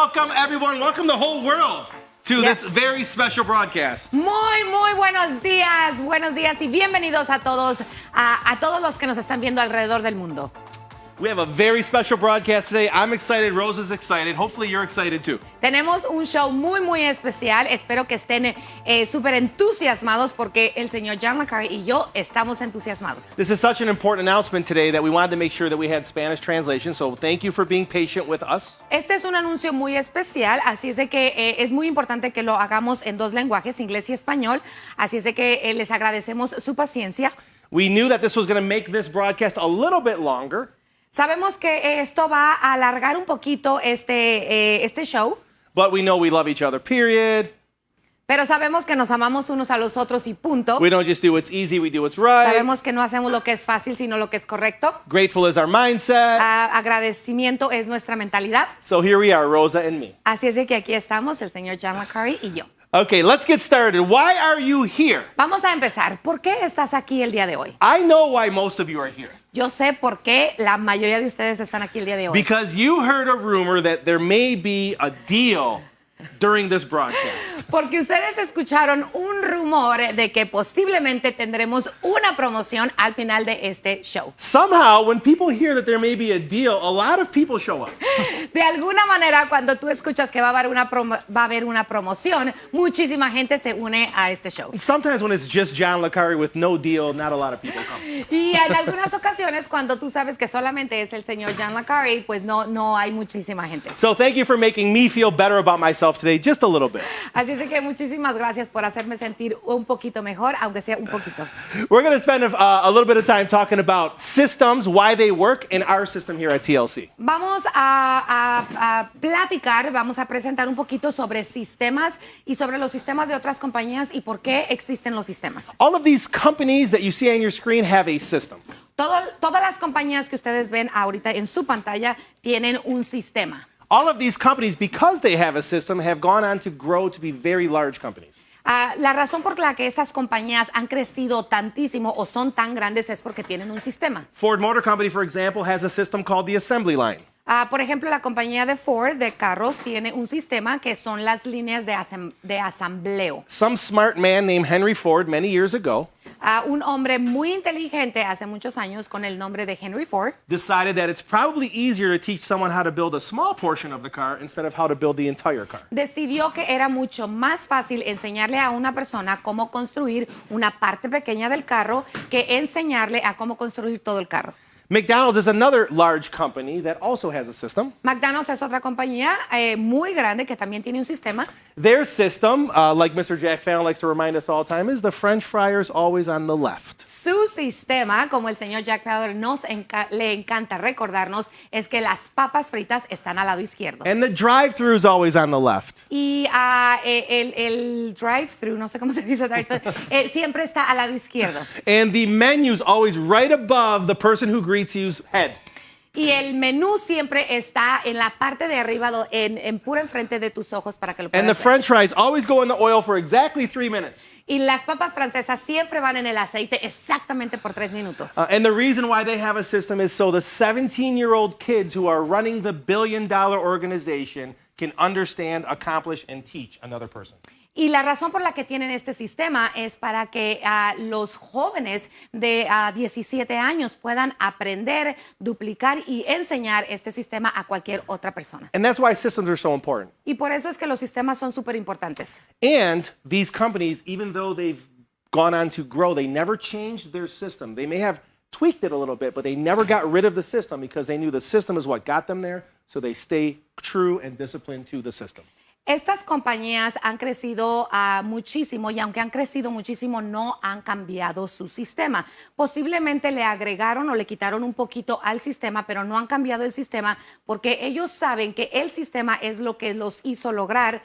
welcome everyone, welcome the whole world to this very special broadcast. Muy buenos días y bienvenidos a todos los que nos están viendo alrededor del mundo. We have a very special broadcast today. I'm excited, Rosa's excited. Hopefully you're excited too. Tenemos un show muy especial. Espero que estén súper entusiasmados porque el señor John McCarthy y yo estamos entusiasmados. This is such an important announcement today that we wanted to make sure that we had Spanish translation, so thank you for being patient with us. Este es un anuncio muy especial, así es de que es muy importante que lo hagamos en dos lenguajes, inglés y español. Así es de que les agradecemos su paciencia. We knew that this was going to make this broadcast a little bit longer. Sabemos que esto va a alargar un poquito este show. But we know we love each other, period. Pero sabemos que nos amamos unos a los otros y punto. We don't just do what's easy, we do what's right. Sabemos que no hacemos lo que es fácil, sino lo que es correcto. Grateful is our mindset. Agradecimiento es nuestra mentalidad. So here we are, Rosa and me. Así es de que aquí estamos, el señor John McCarthy y yo. Okay, let's get started. Why are you here? Vamos a empezar. ¿Por qué estás aquí el día de hoy? I know why most of you are here. Yo sé por qué la mayoría de ustedes están aquí el día de hoy. Because you heard a rumor that there may be a deal during this broadcast. Porque ustedes escucharon un rumor de que posiblemente tendremos una promoción al final de este show. Somehow, when people hear that there may be a deal, a lot of people show up. De alguna manera, cuando tú escuchas que va a haber una promoción, muchísima gente se une a este show. Sometimes when it's just John LeCarry with no deal, not a lot of people come. Y en algunas ocasiones, cuando tú sabes que solamente es el señor John McCarthy, pues no hay muchísima gente. So thank you for making me feel better about myself today, just a little bit. Así es que muchísimas gracias por hacerme sentir un poquito mejor, aunque sea un poquito. We're going to spend a little bit of time talking about systems, why they work, and our system here at TLC. Vamos a platicar, vamos a presentar un poquito sobre sistemas y sobre los sistemas de otras compañías y por qué existen los sistemas. All of these companies that you see on your screen have a system. Todas las compañías que ustedes ven ahorita en su pantalla tienen un sistema. All of these companies, because they have a system, have gone on to grow to be very large companies. La razón por la que estas compañías han crecido tantísimo o son tan grandes es porque tienen un sistema. Ford Motor Company, for example, has a system called the assembly line. Por ejemplo, la compañía de Ford de carros tiene un sistema que son las líneas de asambleo. Some smart man named Henry Ford many years ago Un hombre muy inteligente hace muchos años con el nombre de Henry Ford decided that it's probably easier to teach someone how to build a small portion of the car instead of how to build the entire car. decidió que era mucho más fácil enseñarle a una persona cómo construir una parte pequeña del carro que enseñarle a cómo construir todo el carro. McDonald's is another large company that also has a system. McDonald's es otra compañía muy grande que también tiene un sistema. Their system, like Mr. Jack Fallon likes to remind us all the time, is the French fryer's always on the left. Su sistema, como el señor Jack Fallon le encanta recordarnos, es que las papas fritas están al lado izquierdo. And the drive-thru is always on the left. Y el drive-thru, no sé cómo se dice drive-thru, siempre está al lado izquierdo. And the menu's always right above the person who greets you's head. Y el menú siempre está en la parte de arriba, en pura enfrente de tus ojos para que lo And puedas the ver. French fries always go in the oil for exactly 3 minutes. Y las papas francesas siempre van en el aceite exactamente por 3 minutos. And the reason why they have a system is so the 17-year-old kids who are running the billion-dollar organization can understand, accomplish, and teach another person. Y la razón por la que tienen este sistema es para que los jóvenes de 17 años puedan aprender, duplicar y enseñar este sistema a cualquier otra persona. And that's why systems are so important. Y por eso es que los sistemas son súper importantes. And these companies, even though they've gone on to grow, they never changed their system. They may have tweaked it a little bit, but they never got rid of the system because they knew the system is what got them there, so they stay true and disciplined to the system. Estas compañías han crecido muchísimo y aunque han crecido muchísimo no han cambiado su sistema. Posiblemente le agregaron o le quitaron un poquito al sistema, pero no han cambiado el sistema porque ellos saben que el sistema es lo que los hizo lograr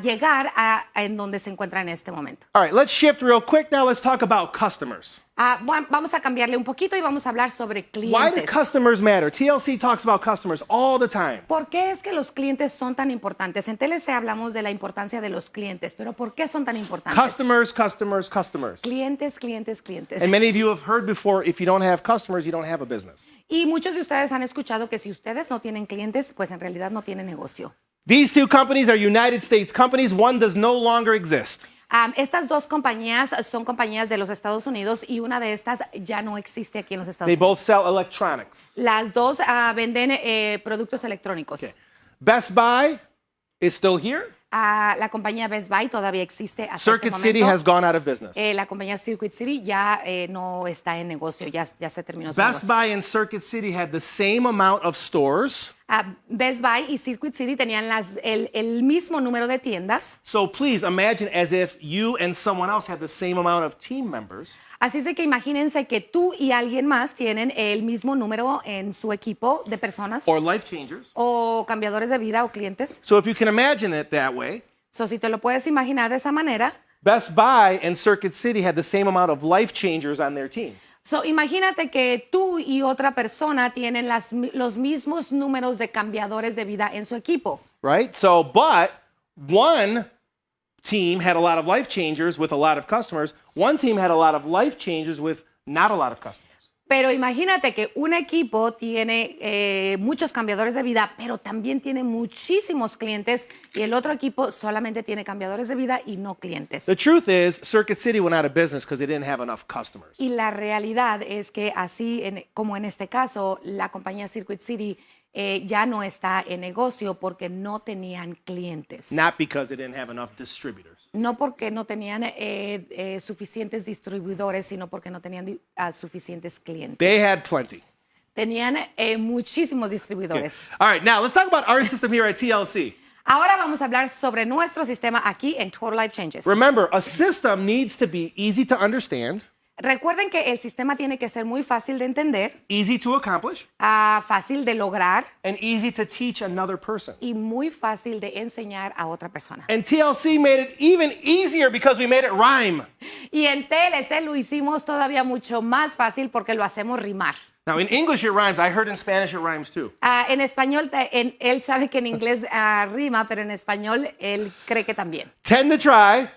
llegar en donde se encuentran en este momento. All right, let's shift real quick now. Let's talk about customers. Bueno, vamos a cambiarle un poquito y vamos a hablar sobre Why do clientes. customers matter? TLC talks about customers all the time. ¿Por qué es que los clientes son tan importantes? En TLC hablamos de la importancia de los clientes, pero ¿por qué son tan importantes? Customers, customers, customers. Clientes, clientes, clientes. And many of you have heard before, if you don't have customers, you don't have a business. Y muchos de ustedes han escuchado que si ustedes no tienen clientes, pues en realidad no tienen negocio. These two companies are United States companies. One does no longer exist. Estas dos compañías son compañías de los Estados Unidos y una de estas ya no existe aquí en los Estados They Unidos. both sell electronics. Las dos venden productos electrónicos. Okay. Best Buy is still here. La compañía Best Buy todavía existe hasta Circuit este City momento. has gone out of business. La compañía Circuit City ya no está en negocio, ya se terminó su Best negocio. Buy and Circuit City had the same amount of stores. Best Buy y Circuit City tenían el mismo número de tiendas. So please imagine as if you and someone else had the same amount of team members. Así es de que imagínense que tú y alguien más tienen el mismo número en su equipo de personas Or life changers. o cambiadores de vida o clientes. So if you can imagine it that way, So, si te lo puedes imaginar de esa manera, Best Buy and Circuit City had the same amount of life changers on their team. so, imagínate que tú y otra persona tienen los mismos números de cambiadores de vida en su equipo. Right? So, but one team had a lot of life changers with a lot of customers. One team had a lot of life changers with not a lot of customers. Pero imagínate que un equipo tiene muchos cambiadores de vida, pero también tiene muchísimos clientes y el otro equipo solamente tiene cambiadores de vida y no clientes. The truth is, Circuit City went out of business because they didn't have enough customers. Y la realidad es que así como en este caso, la compañía Circuit City ya no está en negocio porque no tenían clientes. Not because they didn't have enough distributors. No porque no tenían suficientes distribuidores, sino porque no tenían suficientes clientes. They had plenty. Tenían muchísimos distribuidores. All right, now let's talk about our system here at TLC. Ahora vamos a hablar sobre nuestro sistema aquí en Total Life Changes. Remember, a system needs to be easy to understand, Recuerden que el sistema tiene que ser muy fácil de entender, easy to accomplish, fácil de lograr and easy to teach another person. y muy fácil de enseñar a otra persona. And TLC made it even easier because we made it rhyme. Y en TLC lo hicimos todavía mucho más fácil porque lo hacemos rimar. Now, in English it rhymes. I heard in Spanish it rhymes too. En español, él sabe que en inglés rima, pero en español él cree que también. 10 to try,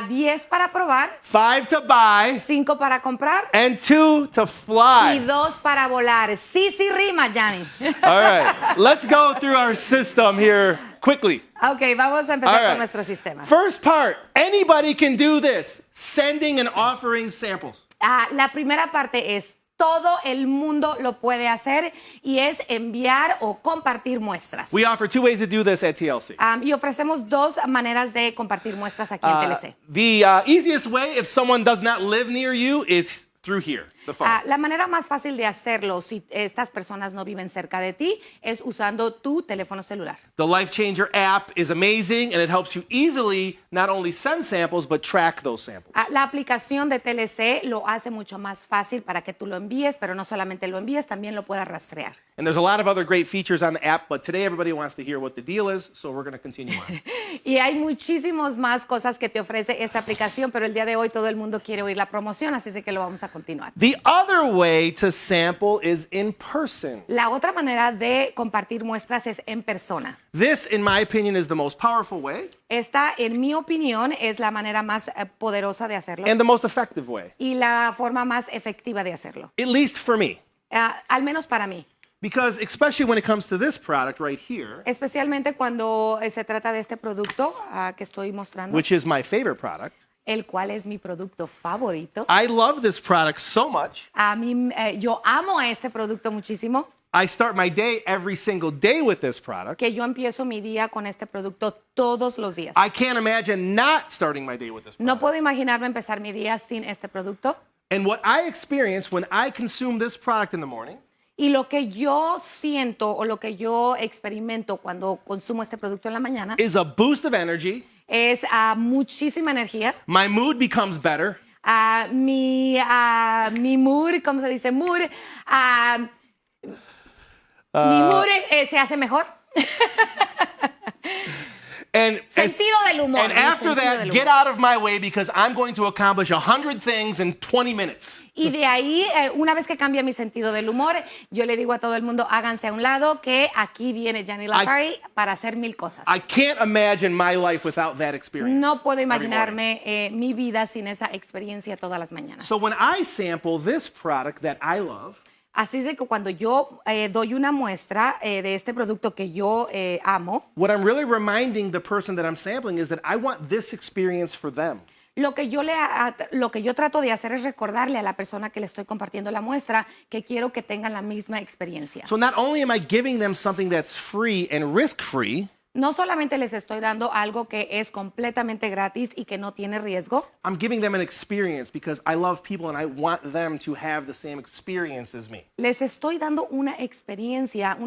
10 para probar, 5 to buy, 5 para comprar and 2 to y fly. 2 para volar. Sí, sí rima, Johnny. All right, let's go through our system here quickly. Ok, vamos a empezar All right. con nuestro sistema. First part, anybody can do this, sending and offering samples. La primera parte es todo el mundo lo puede hacer y es enviar o compartir muestras. We offer 2 ways to do this at TLC. Y ofrecemos 2 maneras de compartir muestras aquí en TLC. The easiest way, if someone does not live near you, is through here, the phone. La manera más fácil de hacerlo si estas personas no viven cerca de ti es usando tu teléfono celular. The Life Changer app is amazing, and it helps you easily not only send samples, but track those samples. La aplicación de TLC lo hace mucho más fácil para que tú lo envíes, pero no solamente lo envíes, también lo puedas rastrear. And there's a lot of other great features on the app, but today everybody wants to hear what the deal is, so we're going to continue on. Y hay muchísimas más cosas que te ofrece esta aplicación, pero el día de hoy todo el mundo quiere oír la promoción, así es que lo vamos a continuar. The other way to sample is in person. La otra manera de compartir muestras es en persona. This, in my opinion, is the most powerful way Esta, en mi opinión, es la manera más poderosa de hacerlo and the most effective way, y la forma más efectiva de hacerlo, at least for me. al menos para mí. Because especially when it comes to this product right here, Especialmente cuando se trata de este producto que estoy mostrando, which is my favorite product, el cual es mi producto favorito. I love this product so much. A mí, yo amo este producto muchísimo, I start my day every single day with this product. que yo empiezo mi día con este producto todos los días. I can't imagine not starting my day with this No product. puedo imaginarme empezar mi día sin este producto. And what I experience when I consume this product in the morning Y lo que yo siento o lo que yo experimento cuando consumo este producto en la mañana is a boost of energy. es muchísima energía. My mood becomes better. Mi mood, ¿cómo se dice? Mood. Mi mood se hace mejor. And Sentido del humor. And Mi after sentido that, del get humor. out of my way because I'm going to accomplish 100 things in 20 minutes. Y de ahí, una vez que cambia mi sentido del humor, yo le digo a todo el mundo, háganse a un lado, que aquí viene Johnny Lapari para hacer 1000 cosas. I can't imagine my life without that experience. No puedo every morning. imaginarme mi vida sin esa experiencia todas las mañanas. So when I sample this product that I love, Así es de que cuando yo doy una muestra de este producto que yo amo, what I'm really reminding the person that I'm sampling is that I want this experience for them. lo que yo trato de hacer es recordarle a la persona que le estoy compartiendo la muestra que quiero que tengan la misma experiencia. So not only am I giving them something that's free and risk-free, No solamente les estoy dando algo que es completamente gratis y que no tiene riesgo, I'm giving them an experience because I love people and I want them to have the same experience as me. les estoy dando una experiencia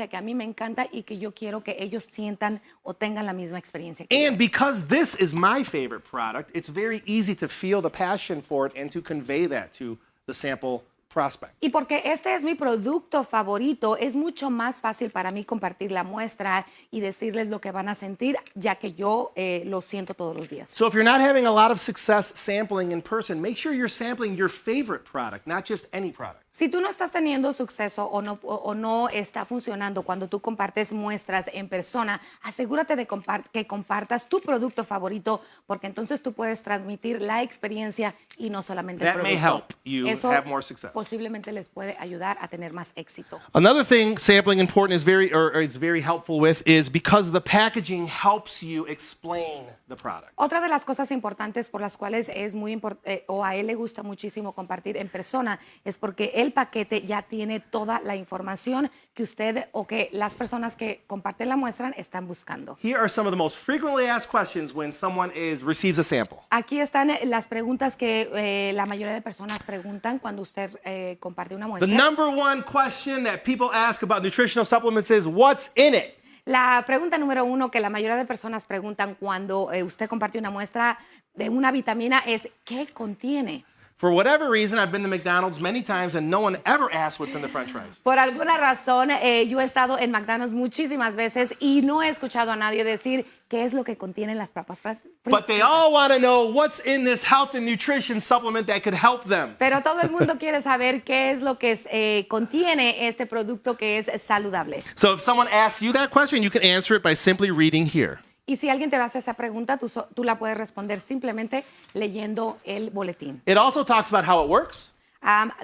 que a mí me encanta y que yo quiero que ellos sientan o tengan la misma experiencia que yo. And because this is my favorite product, it's very easy to feel the passion for it and to convey that to the sample prospect. Y porque este es mi producto favorito, es mucho más fácil para mí compartir la muestra y decirles lo que van a sentir, ya que yo lo siento todos los días. So if you're not having a lot of success sampling in person, make sure you're sampling your favorite product, not just any product. Si tú no estás teniendo suceso o no está funcionando cuando tú compartes muestras en persona, asegúrate de que compartas tu producto favorito, porque entonces tú puedes transmitir la experiencia y no solamente el That may producto. help you Eso have more success. posiblemente les puede ayudar a tener más éxito. Another thing sampling important is very helpful with is because the packaging helps you explain the product. Otra de las cosas importantes por las cuales es muy importante o a él le gusta muchísimo compartir en persona es porque el paquete ya tiene toda la información que usted o que las personas que comparten la muestra están buscando. Here are some of the most frequently asked questions when someone receives a sample. Aquí están las preguntas que la mayoría de personas preguntan cuando usted comparte una The muestra. number one question that people ask about nutritional supplements is, what's in it? La pregunta número uno que la mayoría de personas preguntan cuando usted comparte una muestra de una vitamina es ¿qué contiene? For whatever reason, I've been to McDonald's many times and no one ever asks what's in the french fries. Por alguna razón, yo he estado en McDonald's muchísimas veces y no he escuchado a nadie decir qué es lo que contienen las papas fritas. But they all want to know what's in this health and nutrition supplement that could help them. Pero todo el mundo quiere saber qué es lo que contiene este producto que es saludable. So if someone asks you that question, you can answer it by simply reading here. Y si alguien te hace esa pregunta, tú la puedes responder simplemente leyendo el boletín. It also talks about how it works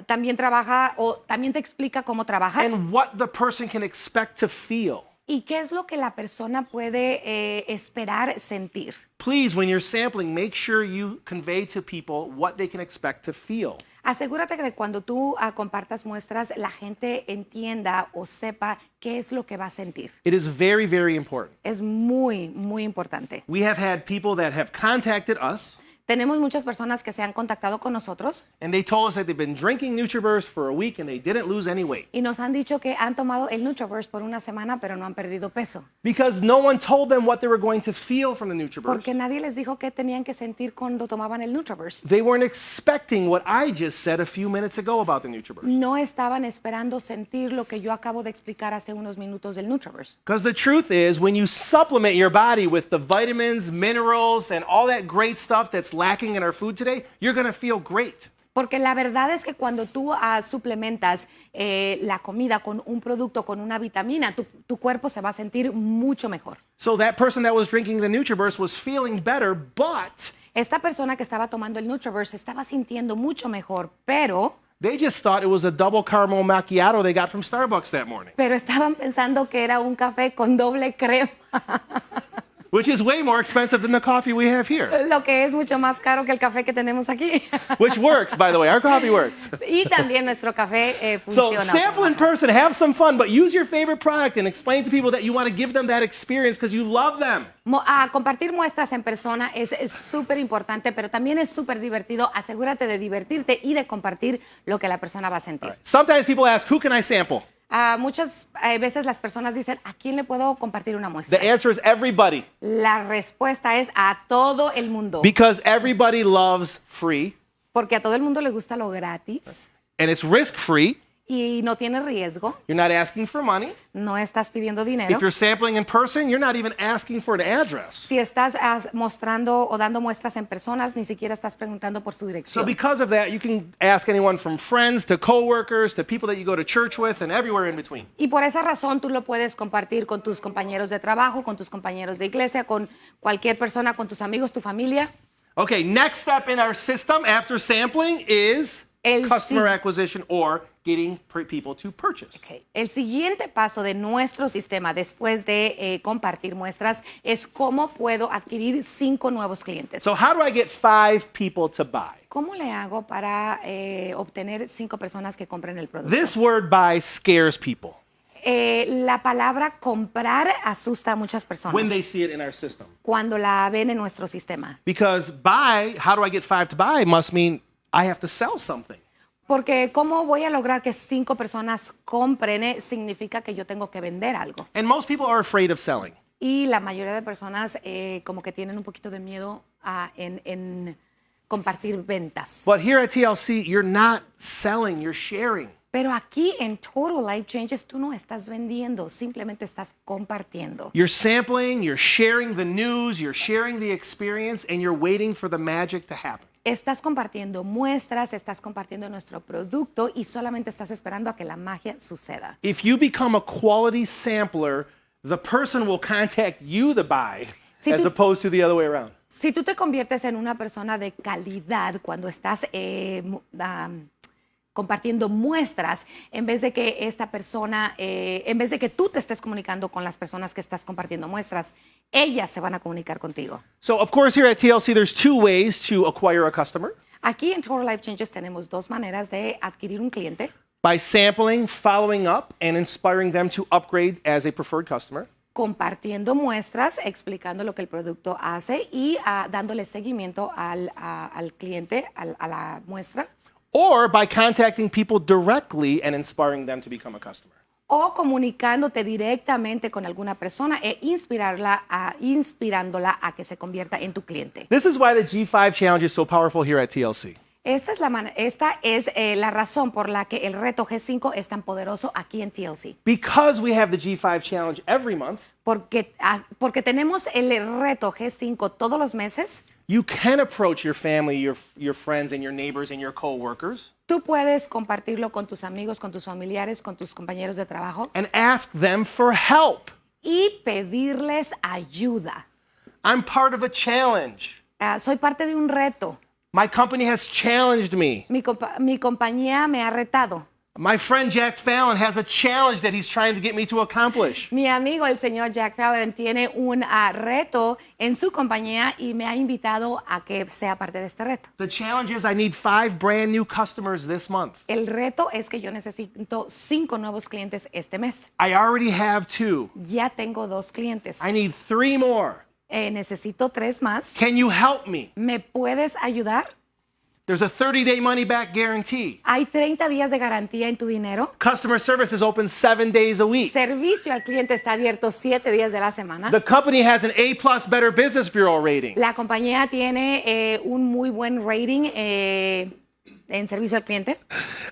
También también te explica cómo trabaja and what the person can expect to feel. y qué es lo que la persona puede esperar sentir. Please, when you're sampling, make sure you convey to people what they can expect to feel. Asegúrate que cuando tú compartas muestras, la gente entienda o sepa qué es lo que va a sentir. It is very, very important. Es muy, muy importante. We have had people that have contacted us Tenemos muchas personas que se han contactado con nosotros and they told us that they've been drinking NutriBurst for a week and they didn't lose any weight. y nos han dicho que han tomado el NutriBurst por una semana, pero no han perdido peso. Because no one told them what they were going to feel from the NutriBurst. Porque nadie les dijo qué tenían que sentir cuando tomaban el NutriBurst. They weren't expecting what I just said a few minutes ago about the NutriBurst. No estaban esperando sentir lo que yo acabo de explicar hace unos minutos del NutriBurst. Because the truth is, when you supplement your body with the vitamins, minerals, and all that great stuff that's lacking in our food today, you're going to feel great. Porque la verdad es que cuando tú suplementas la comida con un producto, con una vitamina, tu cuerpo se va a sentir mucho mejor. So that person that was drinking the NutriBurst was feeling better, but Esta persona que estaba tomando el NutriBurst estaba sintiendo mucho mejor, pero they just thought it was a double caramel macchiato they got from Starbucks that morning, estaban pensando que era un café con doble crema, which is way more expensive than the coffee we have here, lo que es mucho más caro que el café que tenemos aquí. which works, by the way. Our coffee works. Y también nuestro café So funciona. sample in person, have some fun, but use your favorite product and explain to people that you want to give them that experience because you love them. Compartir muestras en persona es súper importante, pero también es súper divertido. Asegúrate de divertirte y de compartir lo que la persona va a sentir. Sometimes people ask, who can I sample? Muchas veces las personas dicen, ¿a quién le puedo compartir una muestra? The answer is everybody, La respuesta es a todo el mundo, because everybody loves free porque a todo el mundo le gusta lo gratis and it's risk-free. y no tiene riesgo, You're not asking for money. no estás pidiendo dinero. If you're sampling in person, you're not even asking for an address. Si estás mostrando o dando muestras en personas, ni siquiera estás preguntando por su So dirección. because of that, you can ask anyone from friends to coworkers to people that you go to church with and everywhere in between. Y por esa razón tú lo puedes compartir con tus compañeros de trabajo, con tus compañeros de iglesia, con cualquier persona, con tus amigos, tu familia. Okay, next step in our system after sampling is customer acquisition, or getting people to purchase. Okay. El siguiente paso de nuestro sistema después de compartir muestras es cómo puedo adquirir 5 nuevos clientes. So how do I get 5 people to buy? ¿Cómo le hago para obtener 5 personas que compren el producto? This word buy scares people La palabra comprar asusta a muchas personas when they see it in our system. cuando la ven en nuestro sistema. Because buy, how do I get 5 to buy, must mean I have to sell something. Porque cómo voy a lograr que 5 personas compren significa que yo tengo que vender algo. And most people are afraid of selling. Y la mayoría de personas como que tienen un poquito de miedo en compartir ventas. But here at TLC, you're not selling, you're sharing. Pero aquí en Total Life Changes tú no estás vendiendo, simplemente estás compartiendo. You're sampling, you're sharing the news, you're sharing the experience, and you're waiting for the magic to happen. Estás compartiendo muestras, estás compartiendo nuestro producto y solamente estás esperando a que la magia suceda. If you become a quality sampler, the person will contact you to buy, Si as tú- opposed to the other way around. Si tú te conviertes en una persona de calidad cuando estás compartiendo muestras, en vez de que esta persona, en vez de que tú te estés comunicando con las personas que estás compartiendo muestras, ellas se van a comunicar contigo. So, of course, here at TLC, there's 2 ways to acquire a customer. Aquí en Total Life Changes tenemos 2 maneras de adquirir un cliente. By sampling, following up, and inspiring them to upgrade as a preferred customer. Compartiendo muestras, explicando lo que el producto hace y dándole seguimiento al cliente, a la muestra. Or by contacting people directly and inspiring them to become a customer. O comunicándote directamente con alguna persona e inspirándola a que se convierta en tu cliente. This is why the G5 challenge is so powerful here at TLC. Esta es la razón por la que el reto G5 es tan poderoso aquí en TLC. Because we have the G5 challenge every month, Porque tenemos el reto G5 todos los meses. you can approach your family, your friends, and your neighbors and your coworkers Tú puedes compartirlo con tus amigos, con tus familiares, con tus compañeros de trabajo and ask them for help. y pedirles ayuda. I'm part of a challenge. Soy parte de un reto. My company has challenged me. Mi compañía me ha retado. My friend Jack Fallon has a challenge that he's trying to get me to accomplish. Mi amigo, el señor Jack Fallon, tiene un reto en su compañía y me ha invitado a que sea parte de este reto. The challenge is I need 5 brand new customers this month. El reto es que yo necesito 5 nuevos clientes este mes. I already have 2. Ya tengo 2 clientes. I need 3 more. Necesito 3 más. Can you help me? ¿Me puedes ayudar? There's a 30-day money-back guarantee. Hay 30 días de garantía en tu dinero. Customer service is open 7 days a week. Servicio al cliente está abierto 7 días de la semana. The company has an A+ Better Business Bureau rating. La compañía tiene un muy buen rating en servicio al cliente.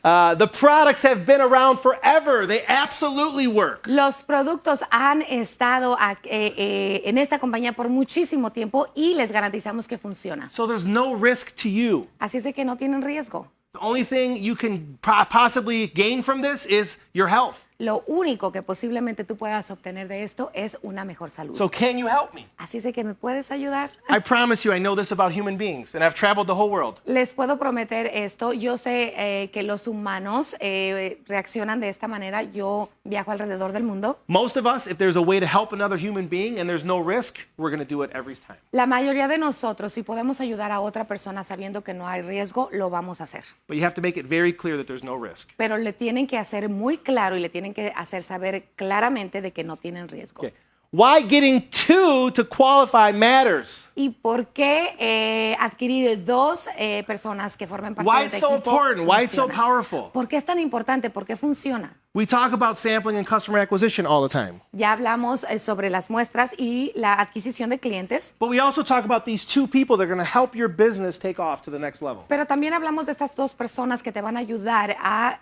The products have been around forever. They absolutely work. Los productos han estado en esta compañía por muchísimo tiempo y les garantizamos que funciona. So there's no risk to you. Así es de que no tienen riesgo. The only thing you can possibly gain from this is your health. Lo único que posiblemente tú puedas obtener de esto es una mejor salud. So can you help me? Así es de que me puedes ayudar. I promise you I know this about human beings, and I've traveled the whole world. Les puedo prometer esto. Yo sé que los humanos reaccionan de esta manera. Yo viajo alrededor del mundo. Most of us, if there's a way to help another human being and there's no risk, we're going to do it every time. La mayoría de nosotros, si podemos ayudar a otra persona sabiendo que no hay riesgo, lo vamos a hacer. But you have to make it very clear that there's no risk. Pero le tienen que hacer muy claro y le tienen que hacer saber claramente de que no tienen riesgo. Okay. Why getting 2 to qualify matters? ¿Y por qué adquirir 2 personas que formen parte Why de it's este so equipo important? Why it's so funciona? powerful? ¿Por qué es tan importante? ¿Por qué funciona? We talk about sampling and customer acquisition all the time. Ya hablamos sobre las muestras y la adquisición de clientes, But we also talk about these 2 people that are going to help your business take off to the next level. pero también hablamos de estas 2 personas que te van a ayudar a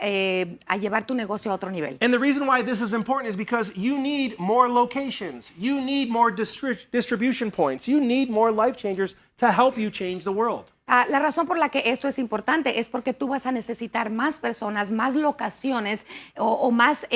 llevar tu negocio a otro nivel. And the reason why this is important is because you need more locations. You need more distribution points. You need more life changers to help you change the world. La razón por la que esto es importante es porque tú vas a necesitar más personas, más locaciones o más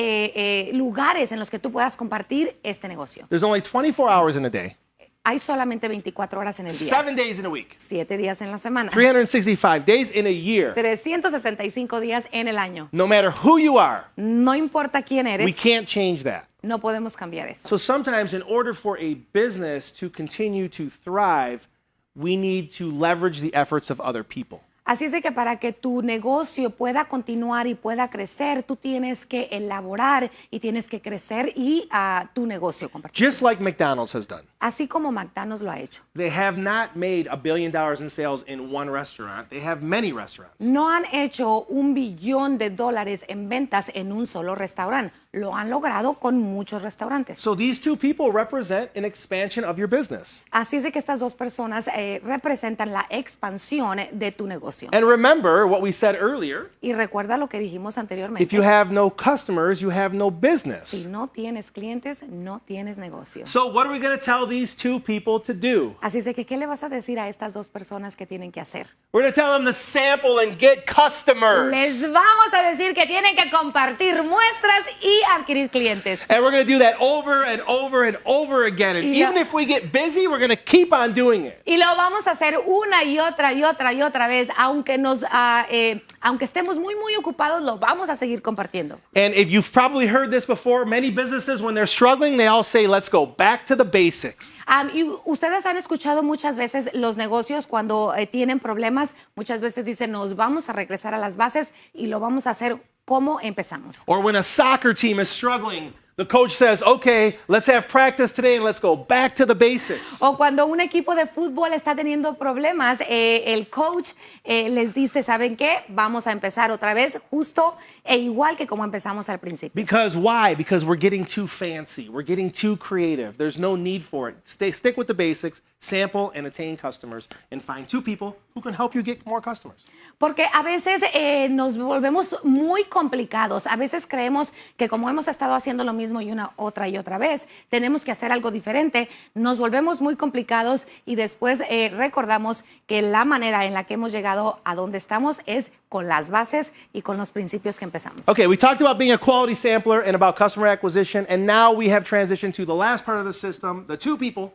lugares en los que tú puedas compartir este negocio. There's only 24 hours in a day. Hay solamente 24 horas en el día, 7 days in a week, 7 días en la semana, 365 days in a year. 365 días en el año. No matter who you are, No importa quién we eres, can't change that. no podemos cambiar eso. So sometimes, in order for a business to continue to thrive, we need to leverage the efforts of other people. Así es de que para que tu negocio pueda continuar y pueda crecer, tú tienes que elaborar y tienes que crecer y tu negocio compartir. Just like McDonald's has done. Así como McDonald's lo ha hecho. They have not made $1 billion in sales in one restaurant. They have many restaurants. No han hecho $1 billón en ventas en un solo restaurante. Lo han logrado con muchos restaurantes. So these two people represent an expansion of your business. Así es de que estas dos personas representan la expansión de tu negocio. And remember what we said earlier. Y recuerda lo que dijimos anteriormente. If you have no customers, you have no Si business. no tienes clientes, no tienes negocio. So what are we going to tell these two people to do? Así es de que, ¿qué le vas a decir a estas dos personas que tienen que hacer? We're going to tell them to sample and get customers. Les vamos a decir que tienen que compartir muestras y adquirir clientes. And we're going to do that over and over and over again. And even if we get busy, we're going to keep on doing it. Y lo vamos a hacer una y otra y otra y otra vez, aunque estemos muy ocupados, lo vamos a seguir compartiendo. And if you've probably heard this before, many businesses, when they're struggling, they all say, let's go back to the basics. Y ustedes han escuchado muchas veces los negocios cuando tienen problemas, muchas veces dicen, nos vamos a regresar a las bases y lo vamos a hacer como empezamos. Or when a soccer team is struggling, the coach says, okay, let's have practice today and let's go back to the basics. O cuando un equipo de fútbol está teniendo problemas, el coach les dice, ¿saben qué? Vamos a empezar otra vez justo e igual que como empezamos al principio. Because why? Because we're getting too fancy. We're getting too creative. There's no need for it. Stick with the basics, sample and attain customers, and find two people who can help you get more customers. Porque a veces nos volvemos muy complicados. A veces creemos que como hemos estado haciendo lo mismo y otra vez, tenemos que hacer algo diferente. Nos volvemos muy complicados y después recordamos que la manera en la que hemos llegado a donde estamos es con las bases y con los principios que empezamos. Okay, we talked about being a quality sampler and about customer acquisition, and now we have transitioned to the last part of the system, the two people,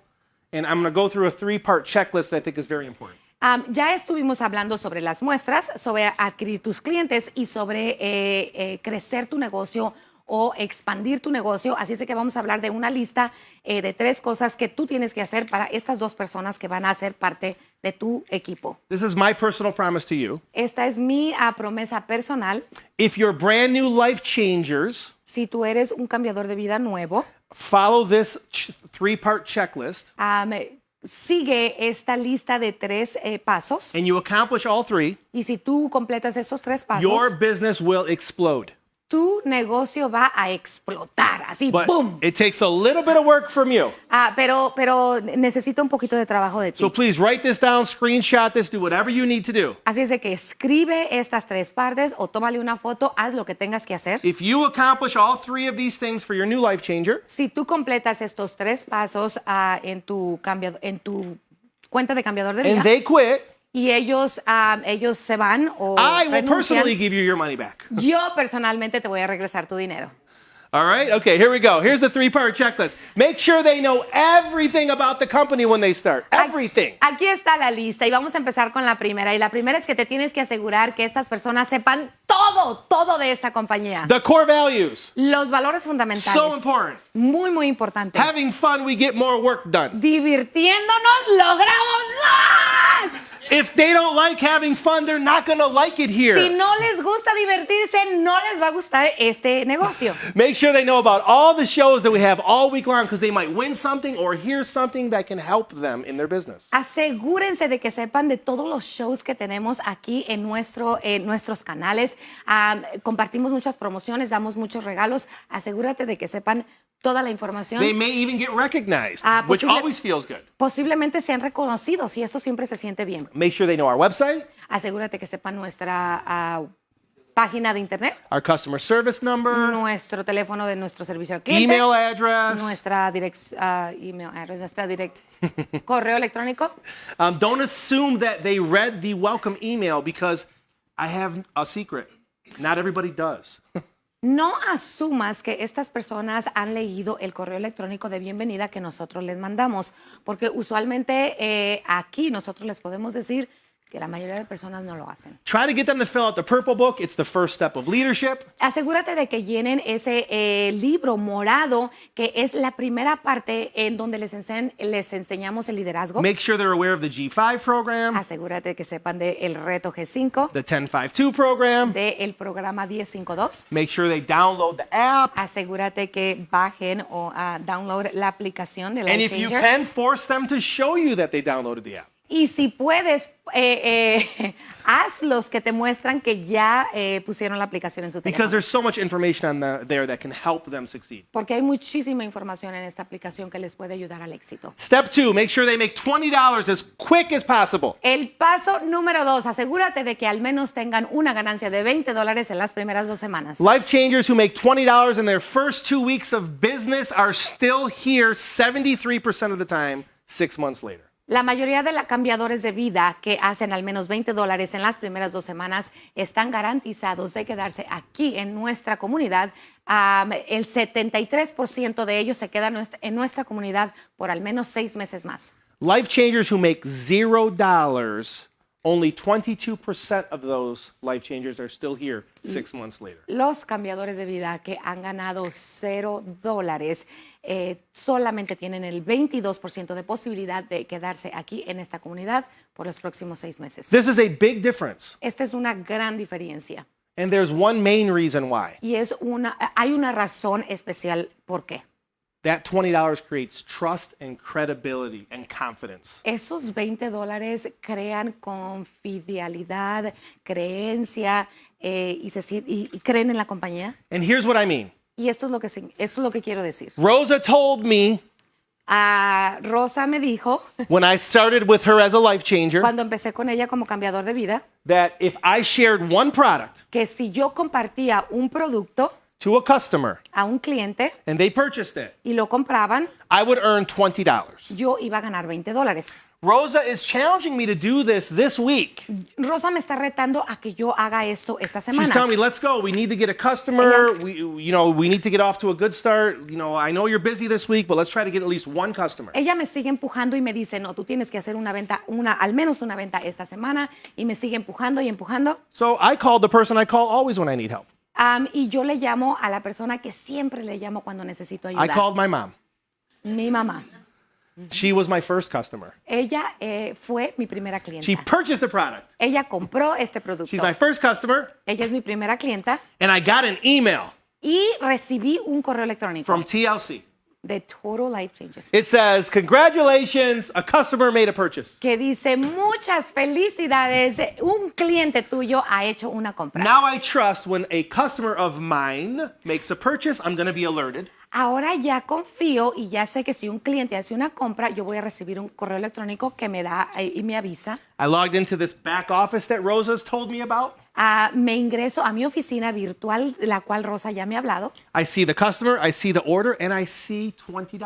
and I'm going to go through a 3-part checklist that I think is very important. Ya estuvimos hablando sobre las muestras, sobre adquirir tus clientes y sobre crecer tu negocio o expandir tu negocio. Así es de que vamos a hablar de una lista de 3 cosas que tú tienes que hacer para estas 2 personas que van a ser parte de tu equipo. This is my personal promise to you. Esta es mi promesa personal. If you're brand new life changers, Si tú eres un cambiador de vida nuevo, follow this 3-part checklist, sigue esta lista de 3 pasos. and you accomplish all 3, Y si tú completas esos 3 pasos, your business will explode. tu negocio va a explotar, así, But ¡boom! it takes a little bit of work from you. Pero necesita un poquito de trabajo de ti. So please write this down, screenshot this, do whatever you need to do. Así es de que escribe estas 3 partes o tómale una foto, haz lo que tengas que hacer. If you accomplish all 3 of these things for your new life changer, Si tú completas estos 3 pasos en tu cuenta de cambiador de vida and they quit, y ellos se van o I will renuncian, personally give you your money back. yo personalmente te voy a regresar tu dinero. All right? Okay, here we go. Here's the 3-part checklist. Make sure they know everything about the company when they start. Everything. Aquí está la lista y vamos a empezar con la primera. Y la primera es que te tienes que asegurar que estas personas sepan todo de esta compañía. The core values. Los valores fundamentales. So important. Muy importante. Having fun, we get more work done. Divirtiéndonos, logramos más. If they don't like having fun, they're not going to like it Si here. no les gusta divertirse, no les va a gustar este negocio. Make sure they know about all the shows that we have all week long because they might win something or hear something that can help them in their business. Asegúrense de que sepan de todos los shows que tenemos aquí en nuestros canales. Compartimos muchas promociones, damos muchos regalos. Asegúrate de que sepan toda la información. They may even get recognized, which always feels good. Posiblemente sean reconocidos y eso siempre se siente bien. Make sure they know our website, Asegúrate que sepan nuestra página de internet, our customer service number, nuestro teléfono de nuestro servicio al cliente, email address. nuestra correo electrónico. Don't assume that they read the welcome email because I have a secret. Not everybody does. No asumas que estas personas han leído el correo electrónico de bienvenida que nosotros les mandamos, porque usualmente aquí nosotros les podemos decir que la mayoría de personas no lo hacen. Try to get them to fill out the purple book. It's the first step of leadership. Asegúrate de que llenen ese libro morado, que es la primera parte en donde les enseñamos el liderazgo. Make sure they're aware of the G5 program, Asegúrate de que sepan del reto G5, the 1052 program. del programa 1052. Make sure they download the app. Asegúrate que bajen o download la aplicación de And Life if you Changer. can, force them to show you that they downloaded the app. Y si puedes, hazlos que te muestran que ya pusieron la aplicación en su Because teléfono. there's so much information there that can help them succeed. Porque hay muchísima información en esta aplicación que les puede ayudar al éxito. Step 2, make sure they make $20 as quick as possible. El paso número 2, asegúrate de que al menos tengan una ganancia de $20 en las primeras 2 semanas. Life changers who make $20 in their first 2 weeks of business are still here 73% of the time 6 months later. La mayoría de los cambiadores de vida que hacen al menos $20 en las primeras 2 semanas están garantizados de quedarse aquí en nuestra comunidad. El 73% de ellos se quedan en nuestra comunidad por al menos 6 meses más. Life changers who make $0, only 22% of those life changers are still here 6 months later. Los cambiadores de vida que han ganado $0 solamente tienen el 22% de posibilidad de quedarse aquí en esta comunidad por los próximos 6 meses. This is a big difference. Esta es una gran diferencia. And there's one main reason why. Y hay una razón especial por qué. That $20 creates trust and credibility and confidence. Esos $20 crean confidencialidad, creencia y creen en la compañía. And here's what I mean. Y esto es lo que quiero decir. Rosa told me Rosa me dijo, when I started with her as a life changer cuando empecé con ella como cambiador de vida, that if I shared one product que si yo compartía un producto to a customer a un cliente and they purchased it, y lo compraban, I would earn $20. yo iba a ganar $20. Rosa is challenging me to do this week. Rosa me está retando a que yo haga esto esta She's telling semana. me, let's go. We need to get a customer. We need to get off to a good start. I know you're busy this week, but let's try to get at least one customer. Ella me sigue empujando y me dice, no, tú tienes que hacer una venta, al menos una venta esta semana, y me sigue empujando y empujando. So I called the person I call always when I need help. Y yo le llamo a la persona que siempre le llamo cuando necesito I ayuda. called my mom. Mi mamá. She was my first customer. Ella fue mi primera clienta. She purchased the product. Ella compró este producto. She's my first customer, Ella es mi primera clienta and I got an email y recibí un correo electrónico from TLC. de Total Life Changes It says, congratulations, a customer made a purchase. que dice, muchas felicidades, un cliente tuyo ha hecho una compra. Now I trust when a customer of mine makes a purchase, I'm going to be alerted. Ahora ya confío y ya sé que si un cliente hace una compra, yo voy a recibir un correo electrónico que me da y me avisa. I logged into this back office that Rosa's told me about. Me ingreso a mi oficina virtual, de la cual Rosa ya me ha hablado. I see the customer, I see the order, and I see $20.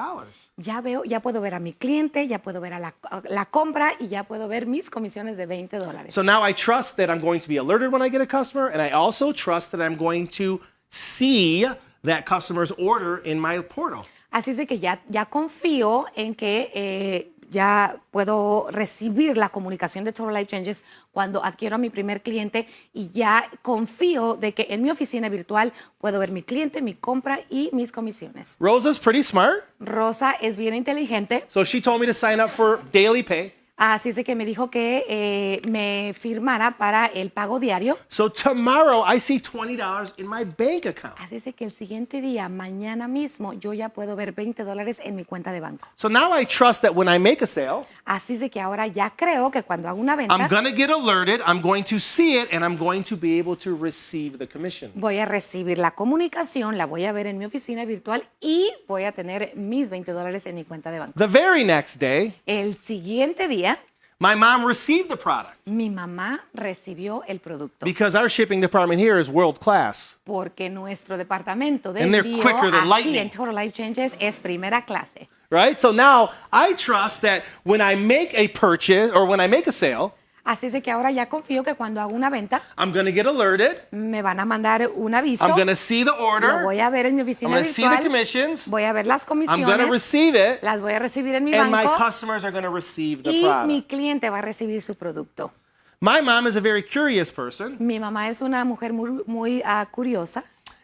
Ya puedo ver a mi cliente, ya puedo ver a la compra y ya puedo ver mis comisiones de $20. So now I trust that I'm going to be alerted when I get a customer, and I also trust that I'm going to see that customer's order in my portal. Así es de que ya confío en que ya puedo recibir la comunicación de Total Life Changes cuando adquiero a mi primer cliente y ya confío de que en mi oficina virtual puedo ver mi cliente, mi compra y mis comisiones. Rosa's pretty smart, Rosa es bien inteligente, so she told me to sign up for daily pay. así es de que me dijo que me firmara para el pago diario. So tomorrow I see $20 in my bank account. Así es de que el siguiente día, mañana mismo, yo ya puedo ver $20 en mi cuenta de banco. So now I trust that when I make a sale, Así es de que ahora ya creo que cuando hago una I'm venta, going to get alerted, I'm going to see it, and I'm going to be able to receive the commission. voy a recibir la comunicación, la voy a ver en mi oficina virtual y voy a tener mis $20 en mi cuenta de banco. The very next day, El siguiente día, my mom received the product mi mamá recibió el producto because our shipping department here is world class. porque nuestro departamento de And they're envío quicker than aquí lightning. en Total Life Changes es primera clase. Right? So now I trust that when I make a purchase or when I make a sale, Así es de que ahora ya confío que cuando hago una venta, I'm going to get alerted. me van a mandar un aviso. I'm going to see the Lo order. voy a ver en mi I'm oficina going to see the virtual. commissions. Voy a ver las I'm going to comisiones. receive it. Las voy a recibir en mi And my banco. customers are going to receive the Y mi product. cliente va a recibir su producto. My mom is a very curious person, Mi mamá es una mujer muy curiosa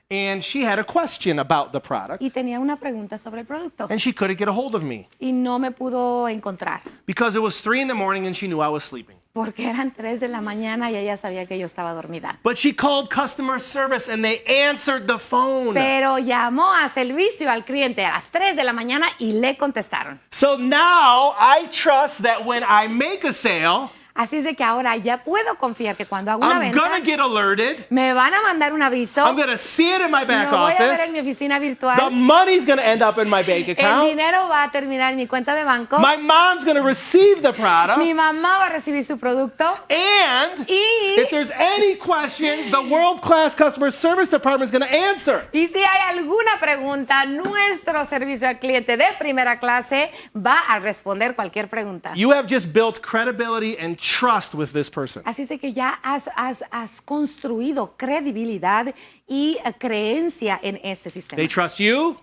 and she had a question about the product, y tenía una pregunta sobre el producto and she couldn't get a hold of me y no me pudo encontrar because it was 3 in the morning and she knew I was sleeping. porque eran 3 de la mañana y ella sabía que yo estaba dormida. But she called customer service and they answered the phone. Pero llamó a servicio al cliente a las 3 de la mañana y le contestaron. So now I trust that when I make a sale, Así es de que ahora ya puedo confiar que cuando hago una I'm venta going to get alerted. me van a mandar un aviso. I'm going to see it in my back Lo voy a ver en office. mi oficina The virtual. money's going to end up in my bank El account. dinero va a terminar en mi cuenta de banco. My mom's going to receive the Mi product. mamá va a recibir su producto. And Y, if there's any questions, the world-class customer service department is going to answer. y si hay alguna pregunta, nuestro servicio al cliente de primera clase va a responder cualquier pregunta. You have just built credibility and trust with this person. Así es de que ya has construido credibilidad y creencia en este sistema. They trust you.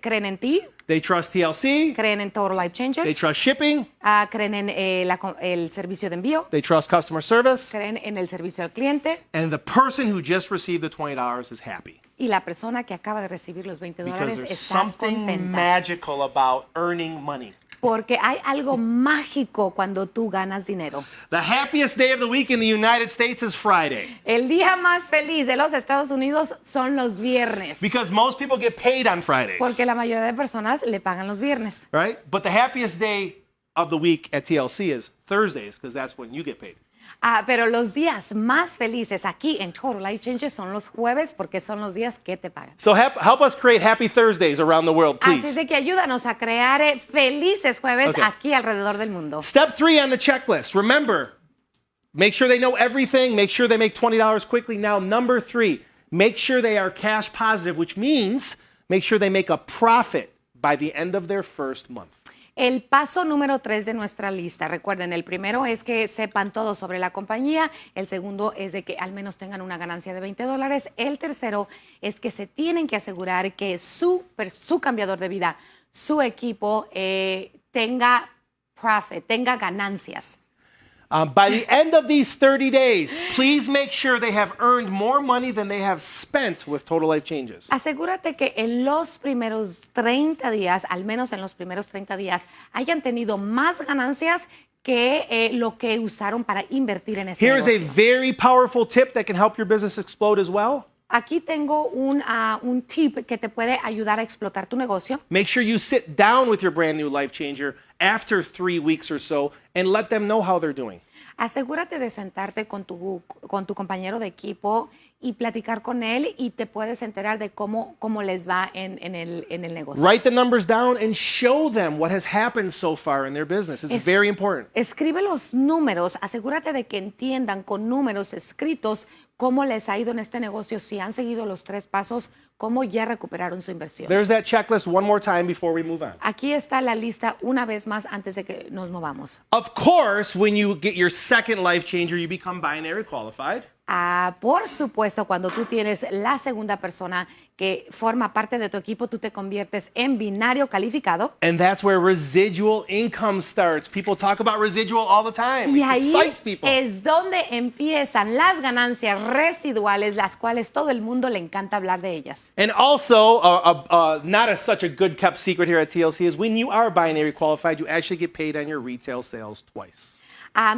Creen en ti, They trust TLC. creen en Total Life They Changes, trust shipping. creen en el servicio de envío, They trust customer service. creen en el servicio al cliente And the person who just received the $20 is happy. y la persona que acaba de recibir los $20 Because there's está something contenta. magical about earning money. Porque hay algo mágico cuando tú ganas dinero. The happiest day of the week in the United States is Friday. El día más feliz de los Estados Unidos son los viernes. Because most people get paid on Fridays. Porque la mayoría de personas le pagan los viernes. Right? But the happiest day of the week at TLC is Thursdays, because that's when you get paid. Pero los días más felices aquí en Total Life Changes son los jueves porque son los días que te pagan. So help us create happy Thursdays around the world, Así es please. de que ayúdanos a crear felices jueves Okay. aquí alrededor del mundo. Step 3 on the checklist. Remember, make sure they know everything. Make sure they make $20 quickly. Now, number 3, make sure they are cash positive, which means make sure they make a profit by the end of their first month. El paso número 3 de nuestra lista, recuerden, el primero es que sepan todo sobre la compañía, el segundo es de que al menos tengan una ganancia de $20, el tercero es que se tienen que asegurar que su cambiador de vida, su equipo tenga profit, tenga ganancias. By the end of these 30 days, please make sure they have earned more money than they have spent with Total Life Changes. Asegúrate que en los primeros 30 días, al menos en los primeros 30 días, hayan tenido más ganancias que lo que usaron para invertir en este Here is a negocio. very powerful tip that can help your business explode as well. Aquí tengo un tip que te puede ayudar a explotar tu negocio. Make sure you sit down with your brand new life changer after 3 weeks or so and let them know how they're doing. Asegúrate de sentarte con tu compañero de equipo y platicar con él y te puedes enterar de cómo les va en el negocio. Write the numbers down and show them what has happened so far in their business. It's very important. Escribe los números, asegúrate de que entiendan con números escritos cómo les ha ido en este negocio, si han seguido los 3 pasos, cómo ya recuperaron su inversión. There's that checklist one more time before we move on. Aquí está la lista una vez más antes de que nos movamos. Of course, when you get your second life changer, you become binary qualified. Por supuesto, cuando tú tienes la segunda persona que forma parte de tu equipo, tú te conviertes en binario calificado. And that's where residual income starts. People talk about residual all the time. Y It ahí excites people. es donde empiezan las ganancias residuales, las cuales todo el mundo le encanta hablar de ellas. And also, not such a good kept secret here at TLC is when you are binary qualified, you actually get paid on your retail sales twice.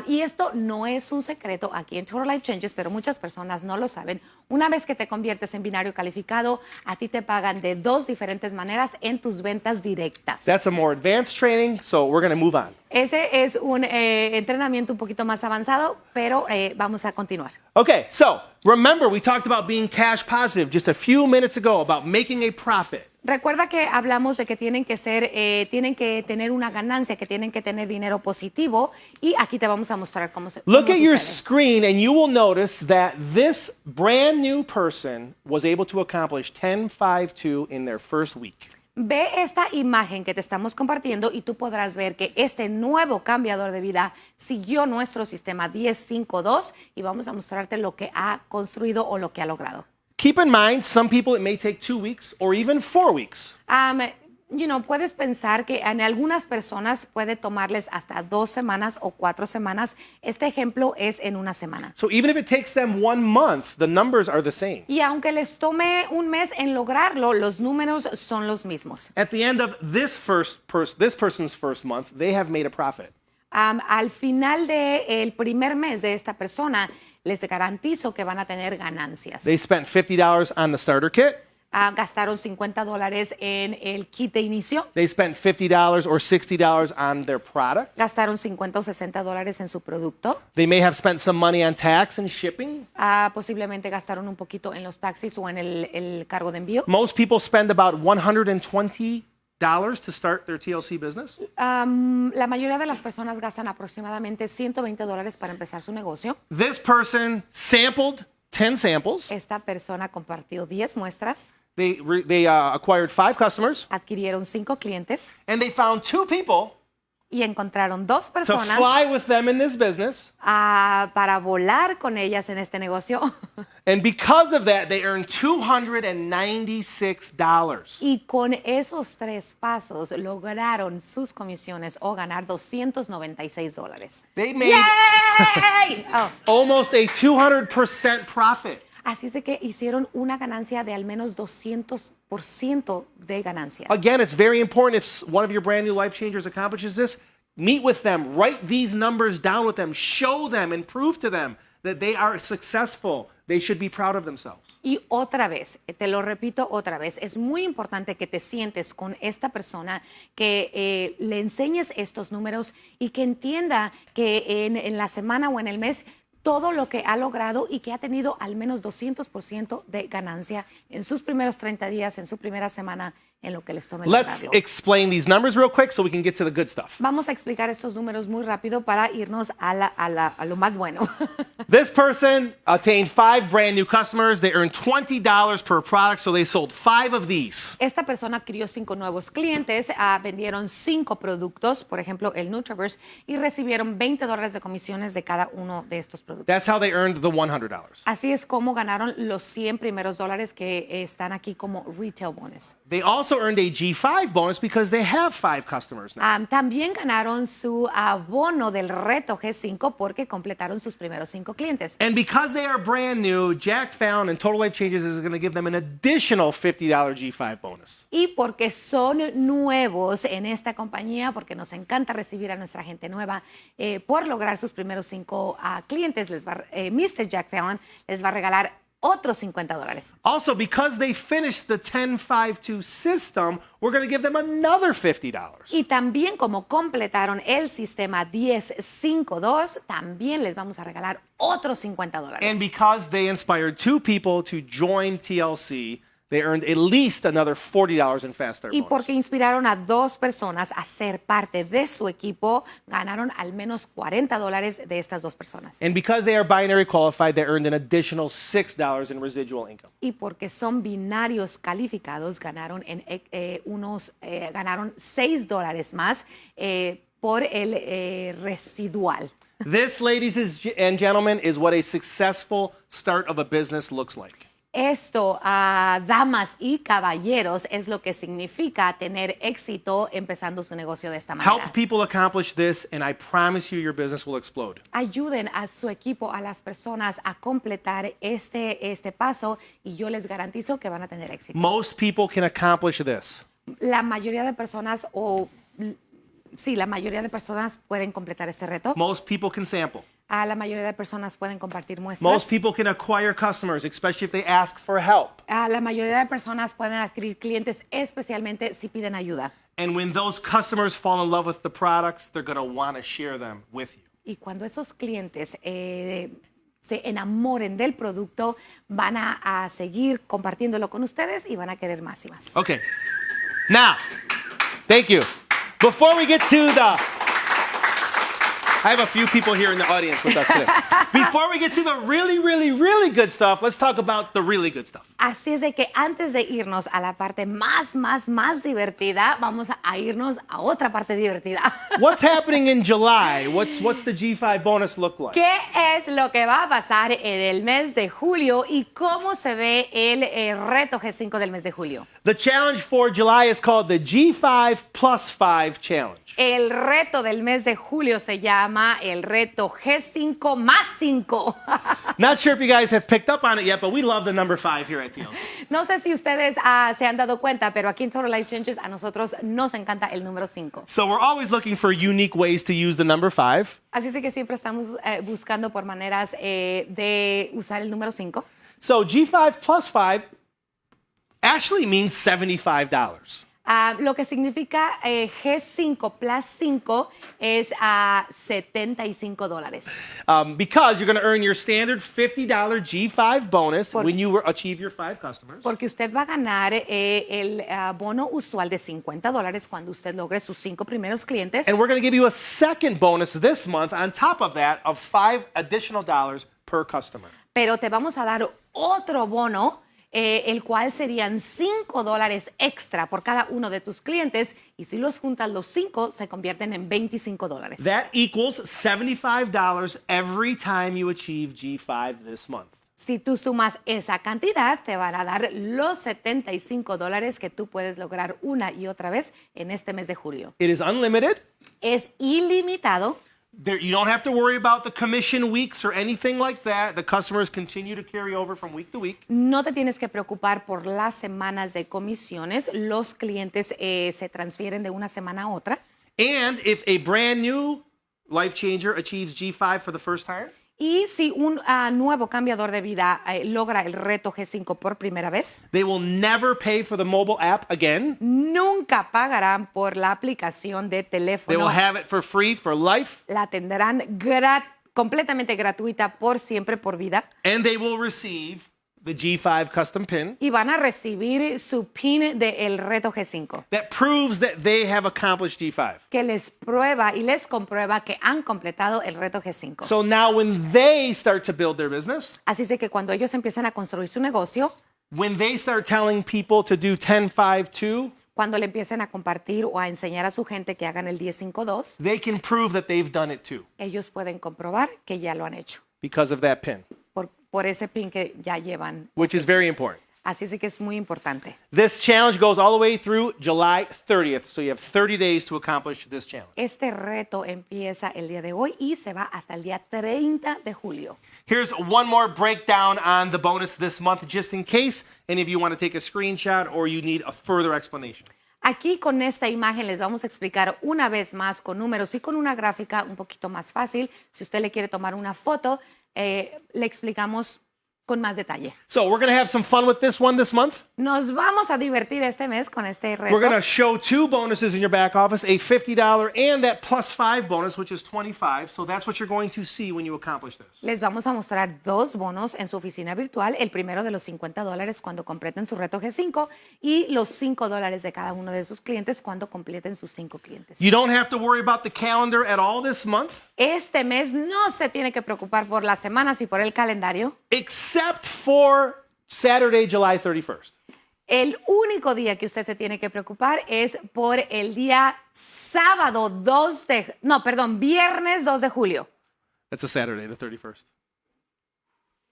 Y esto no es un secreto aquí en Total Life Changes, pero muchas personas no lo saben. Una vez que te conviertes en binario calificado, a ti te pagan de 2 diferentes maneras en tus ventas directas. That's a more advanced training, so we're going to move on. Ese es un entrenamiento un poquito más avanzado, pero vamos a continuar. Okay, so remember we talked about being cash positive just a few minutes ago, about making a profit. Recuerda que hablamos de que tienen que tener una ganancia, que tienen que tener dinero positivo, y aquí te vamos a mostrar cómo Look cómo at your sucede. screen and you will notice that this brand new person was able to accomplish 10-5-2 in their first week. Ve esta imagen que te estamos compartiendo y tú podrás ver que este nuevo cambiador de vida siguió nuestro sistema 10-5-2 y vamos a mostrarte lo que ha construido o lo que ha logrado. Keep in mind, some people it may take 2 weeks or even 4 weeks. Puedes pensar que en algunas personas puede tomarles hasta 2 semanas o 4 semanas. Este ejemplo es en una semana. So even if it takes them 1 month, the numbers are the same. Y aunque les tome un mes en lograrlo, los números son los mismos. At the end of this person's first month, they have made a profit. Al final del primer mes de esta persona, les garantizo que van a tener ganancias. They spent $50 on the starter kit. Gastaron $50 en el kit de inicio. They spent $50 or $60 on their product. Gastaron $50 o $60 en su producto. They may have spent some money on tax and shipping. Posiblemente gastaron un poquito en los taxis o en el cargo de envío. Most people spend about $120 to start their TLC business. La mayoría de las personas gastan aproximadamente $120 para empezar su negocio. This person sampled 10 samples. Esta persona compartió 10 muestras. They acquired 5 customers. Adquirieron 5 clientes. And they found 2 people Y encontraron 2 to personas fly with them in this business. Para volar con ellas en este negocio. And because of that, they earned $296. Y con esos 3 pasos lograron sus comisiones o ganar $296. They made ¡Yay! almost a 200% profit. Así es de que hicieron una ganancia de al menos 200% de ganancia. Again, it's very important if one of your brand new life changers accomplishes this, meet with them, write these numbers down with them, show them and prove to them that they are successful. They should be proud of themselves. Y otra vez, te lo repito otra vez, es muy importante que te sientes con esta persona, que le enseñes estos números y que entienda que en la semana o en el mes todo lo que ha logrado y que ha tenido al menos 200% de ganancia en sus primeros 30 días, en su primera semana, en lo que les tome Let's lograrlo. explain these numbers real quick so we can get to the good stuff. Vamos a explicar estos números muy rápido para irnos a lo más bueno. This person attained 5 brand new customers. They earned $20 per product, so they sold 5 of these. Esta persona adquirió 5 nuevos clientes, vendieron 5 productos, por ejemplo, el Nutraverse, y recibieron $20 de comisiones de cada uno de estos productos. That's how they earned the $100. Así es como ganaron los 100 primeros dólares que están aquí como retail bonus. They also earned a G5 bonus because they have 5 customers now. También ganaron su bono del reto G5 porque completaron sus primeros 5 clientes. And because they are brand new, Jack Found and Total Life Changes is going to give them an additional $50 G5 bonus. Y porque son nuevos en esta compañía, porque nos encanta recibir a nuestra gente nueva, por lograr sus primeros 5 clientes, Mr. Jack Fallon les va a regalar otros $50. Also, because they finished the 10-5-2 system, we're going to give them another $50. Y también como completaron el sistema 10-5-2, también les vamos a regalar otros $50. And because they inspired 2 people to join TLC, they earned at least another $40 in Fast Start Y bonus. porque inspiraron a 2 personas a ser parte de su equipo, ganaron al menos $40 de estas 2 personas. And because they are binary qualified, they earned an additional $6 in residual income. Y porque son binarios calificados, ganaron ganaron $6 más por el residual. This, ladies and gentlemen, is what a successful start of a business looks like. Esto, damas y caballeros, es lo que significa tener éxito empezando su negocio de esta manera. Help people accomplish this, and I promise you your business will explode. Ayuden a su equipo, a las personas a completar este paso y yo les garantizo que van a tener éxito. Most people can accomplish this. La mayoría de personas la mayoría de personas pueden completar este reto. Most people can sample. La mayoría de personas pueden compartir muestras. Most people can acquire customers, especially if they ask for help. La mayoría de personas pueden adquirir clientes, especialmente si piden ayuda. And when those customers fall in love with the products, they're going to want to share them with you. Y cuando esos clientes se enamoren del producto, van a seguir compartiéndolo con ustedes y van a querer más y más. Okay. Now, thank you. Before we get to I have a few people here in the audience with us today. Before we get to the really, really, really good stuff, let's talk about the really good stuff. Así es de que antes de irnos a la parte más divertida, vamos a irnos a otra parte divertida. What's happening in July? What's the G5 bonus look like? ¿Qué es lo que va a pasar en el mes de julio y cómo se ve el reto G5 del mes de julio? The challenge for July is called the G5 plus 5 challenge. El reto del mes de julio se llama el reto G5 más 5. Not sure if you guys have picked up on it yet, but we love the number 5 here at TLC. No sé si ustedes se han dado cuenta, pero aquí en Total Life Changes a nosotros nos encanta el número 5. So we're always looking for unique ways to use the number 5. Así es que siempre estamos buscando por maneras de usar el número 5. So G5 plus 5 actually means $75. Lo que significa G5 plus 5 es $75. Because you're going to earn your standard $50 G5 bonus when you achieve your 5 customers. Porque usted va a ganar el bono usual de $50 cuando usted logre sus 5 primeros clientes. And we're going to give you a second bonus this month on top of that of $5 additional per customer. Pero te vamos a dar otro bono, el cual serían $5 extra por cada uno de tus clientes. Y si los juntas los 5, se convierten en $25. That equals $75 every time you achieve G5 this month. Si tú sumas esa cantidad, te van a dar los $75 que tú puedes lograr una y otra vez en este mes de julio. It is unlimited. Es ilimitado. You don't have to worry about the commission weeks or anything like that. The customers continue to carry over from week to week. No te tienes que preocupar por las semanas de comisiones. Los clientes se transfieren de una semana a otra. And if a brand new life changer achieves G5 for the first time, Y si un nuevo cambiador de vida logra el reto G5 por primera vez, they will never pay for the mobile app again. nunca pagarán por la aplicación de They will teléfono. have it for free for life, La tendrán completamente gratuita por siempre, por vida. and they will receive the G5 custom pin Y van a recibir su PIN del reto G5, that proves that they have accomplished G5. que les prueba y les comprueba que han completado el reto G5. So now when they start to build their business, Así es de que cuando ellos empiezan a construir su negocio, when they start telling people to do 10-5-2, cuando le empiecen a compartir o a enseñar a su gente que hagan el 10-5-2, they can prove that they've done it too ellos pueden comprobar que ya lo han hecho because of that pin, por ese PIN que ya llevan. which is very important. Así es de que es muy importante. This challenge goes all the way through July 30th, so you have 30 days to accomplish this challenge. Este reto empieza el día de hoy y se va hasta el día 30 de julio. Here's one more breakdown on the bonus this month, just in case any of you want to take a screenshot or you need a further explanation. Aquí con esta imagen les vamos a explicar una vez más con números y con una gráfica un poquito más fácil. Si usted le quiere tomar una foto, le explicamos con más detalle. So we're going to have some fun with this one this month. Nos vamos a divertir este mes con este reto. We're going to show 2 bonuses in your back office, a $50 and that plus 5 bonus, which is $25. So that's what you're going to see when you accomplish this. Les vamos a mostrar 2 bonos en su oficina virtual. El primero de los $50 cuando completen su reto G5 y los $5 de cada uno de sus clientes cuando completen sus 5 clientes. You don't have to worry about the calendar at all this month, Este mes no se tiene que preocupar por las semanas y por el calendario. except for Saturday, July 31st. El único día que usted se tiene que preocupar es por el día viernes 2 de julio. That's a Saturday, the 31st.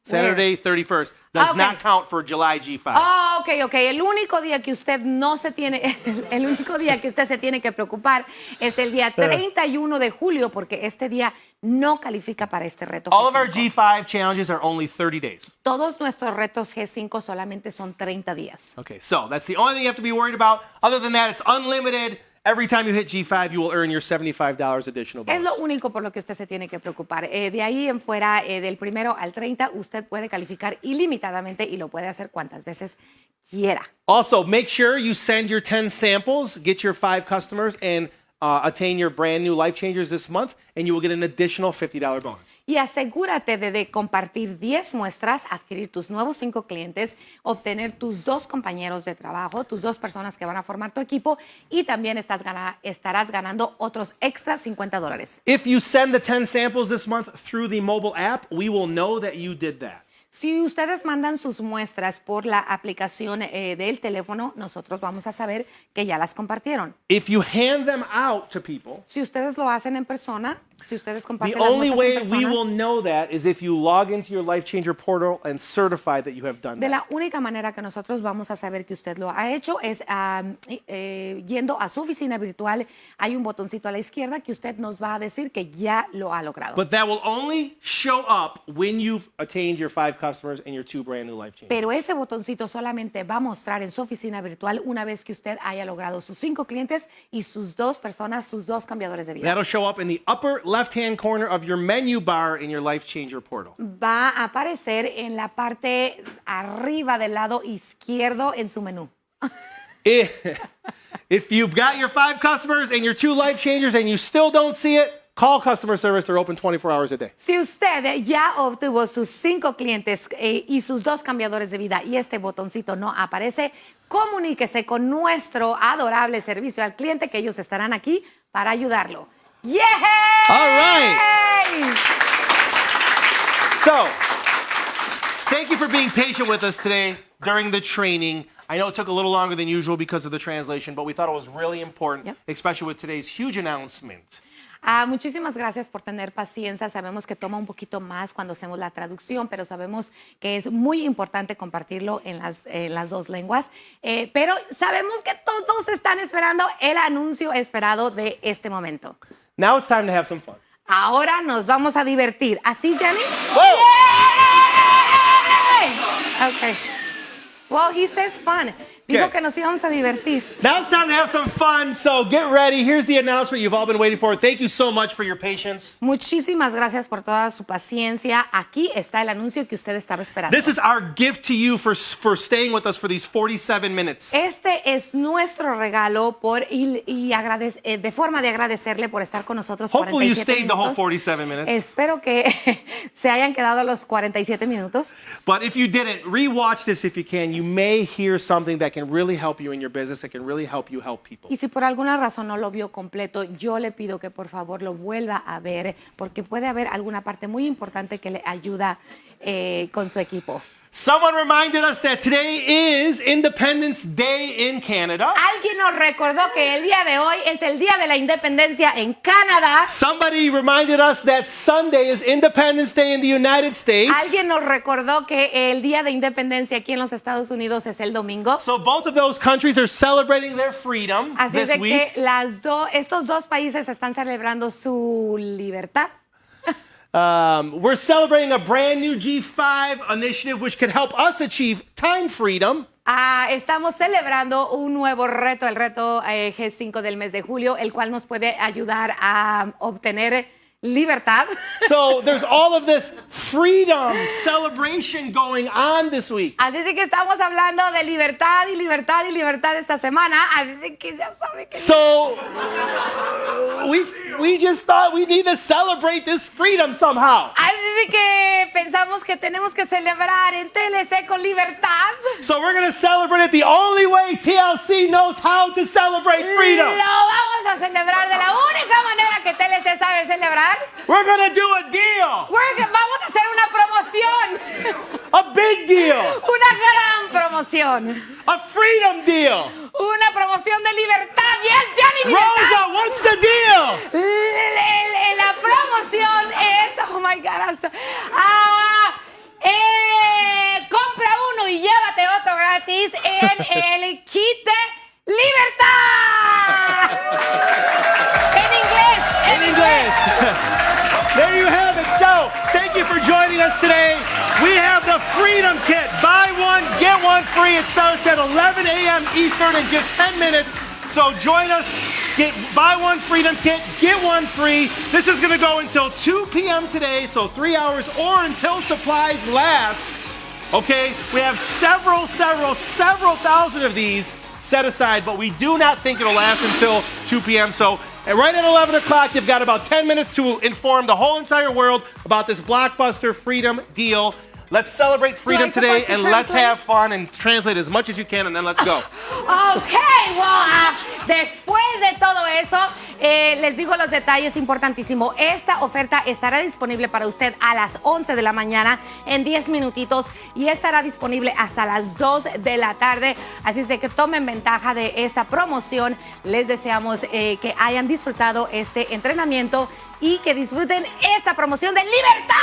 Saturday, 31st does Okay. not count for July G5. Oh, ok. El único día que usted el único día que usted se tiene que preocupar es el día 31 de julio porque este día no califica para este reto. All of our G5. G5 challenges are only 30 days. Todos nuestros retos G5 solamente son 30 días. Okay, so that's the only thing you have to be worried about. Other than that, it's unlimited. Every time you hit G5, you will earn your $75 additional Es lo bonus. único por lo que usted se tiene que preocupar. De ahí en fuera, del 1 al 30, usted puede calificar ilimitadamente y lo puede hacer cuantas veces quiera. Also, make sure you send your 10 samples, get your 5 customers, and attain your brand new life changers this month, and you will get an additional $50 bonus. Y asegúrate de compartir 10 muestras, adquirir tus nuevos 5 clientes, obtener tus 2 compañeros de trabajo, tus 2 personas que van a formar tu equipo y también estarás ganando otros extra $50. If you send the 10 samples this month through the mobile app, we will know that you did that. Si ustedes mandan sus muestras por la aplicación del teléfono, nosotros vamos a saber que ya las compartieron. If you hand them out to people, Si ustedes lo hacen en persona, si ustedes the comparten las only muestras way en we will personas, know that is if you log into your Life Changer portal and certify that you have done de that. la única manera que nosotros vamos a saber que usted lo ha hecho es yendo a su oficina virtual. Hay un botoncito a la izquierda que usted nos va a decir que ya lo ha logrado. But that will only show up when you've attained your 5 customers and your 2 brand new life changers. Pero ese botoncito solamente va a mostrar en su oficina virtual una vez que usted haya logrado sus 5 clientes y sus 2 personas, sus 2 cambiadores de vida. That'll show up in the upper left-hand corner of your menu bar in your Life Changer portal. Va a aparecer en la parte arriba del lado izquierdo en su menú. If you've got your 5 customers and your 2 life changers and you still don't see it, call customer service. They're open 24 hours a day. Si usted ya obtuvo sus 5 clientes y sus 2 cambiadores de vida y este botoncito no aparece, comuníquese con nuestro adorable servicio al cliente que ellos estarán aquí para ayudarlo. ¡Yeah! All right. So, thank you for being patient with us today during the training. I know it took a little longer than usual because of the translation, but we thought it was really important, Yep. especially with today's huge announcement. Muchísimas gracias por tener paciencia. Sabemos que toma un poquito más cuando hacemos la traducción, pero sabemos que es muy importante compartirlo en las 2 lenguas. Pero sabemos que todos están esperando el anuncio esperado de este momento. Now it's time to have some fun. Ahora nos vamos a divertir. ¿Así, Jenny? Whoa! ¡Yay! Okay. Well, he says fun. Dijo Okay. que nos íbamos a divertir. Now it's time to have some fun, so get ready. Here's the announcement you've all been waiting for. Thank you so much for your patience. Muchísimas gracias por toda su paciencia. Aquí está el anuncio que usted estaba esperando. This is our gift to you for staying with us for these 47 minutes. Este es nuestro regalo de forma de agradecerle por estar con nosotros Hopefully you 47 stayed the whole minutos. 47 minutes. Espero que se hayan quedado los 47 minutos. But if you didn't, rewatch this if you can. You may hear something that can really help you in your business, that can really help you help people. Y si por alguna razón no lo vio completo, yo le pido que por favor lo vuelva a ver, porque puede haber alguna parte muy importante que le ayuda con su equipo. Someone reminded us that today is Independence Day in Canada. Alguien nos recordó que el día de hoy es el Día de la Independencia en Canadá. Somebody reminded us that Sunday is Independence Day in the United States. Alguien nos recordó que el Día de Independencia aquí en los Estados Unidos es el domingo. So both of those countries are celebrating their freedom Así this de week. que estos 2 países están celebrando su libertad. We're celebrating a brand new G5 initiative which could help us achieve time freedom. Estamos celebrando un nuevo reto, el reto G5 del mes de julio, el cual nos puede ayudar a obtener libertad. So there's all of this freedom celebration going on this week. Así es que estamos hablando de libertad y libertad y libertad esta semana. Así es que ya sabe que... So we just thought we need to celebrate this freedom somehow. Así es que pensamos que tenemos que celebrar en TLC con libertad. So we're going to celebrate it the only way TLC knows how to celebrate freedom. Lo vamos a celebrar de la única manera que TLC sabe celebrar. We're going to do a deal. Vamos a hacer una promoción. A big deal. Una gran promoción. A freedom deal. Una promoción de libertad. Yes, Johnny, libertad. Rosa, what's the deal? La promoción es, oh my God, compra uno y llévate otro gratis en el kit de libertad. En inglés. There you have it. So, thank you for joining us today. We have the Freedom Kit. Buy one, get one free. It starts at 11 a.m. Eastern in just 10 minutes. So join us. Buy one Freedom Kit, get one free. This is going to go until 2 p.m. today, so 3 hours, or until supplies last. Okay, we have several thousand of these set aside, but we do not think it'll last until 2 p.m. So And right at 11 o'clock, you've got about 10 minutes to inform the whole entire world about this blockbuster freedom deal. Let's celebrate freedom today, supposed to and let's translate? have fun and translate as much as you can, and then let's go. Ok, well, después de todo eso, les digo los detalles importantísimos. Esta oferta estará disponible para usted a las 11 de la mañana en 10 minutitos y estará disponible hasta las 2 de la tarde. Así es de que tomen ventaja de esta promoción. Les deseamos que hayan disfrutado este entrenamiento y que disfruten esta promoción de libertad.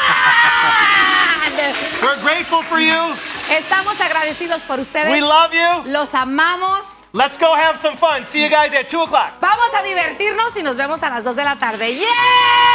We're grateful for you. Estamos agradecidos por ustedes. We love you. Los amamos. Let's go have some fun. See you guys at 2 o'clock. Vamos a divertirnos y nos vemos a las 2 de la tarde. ¡Yeah!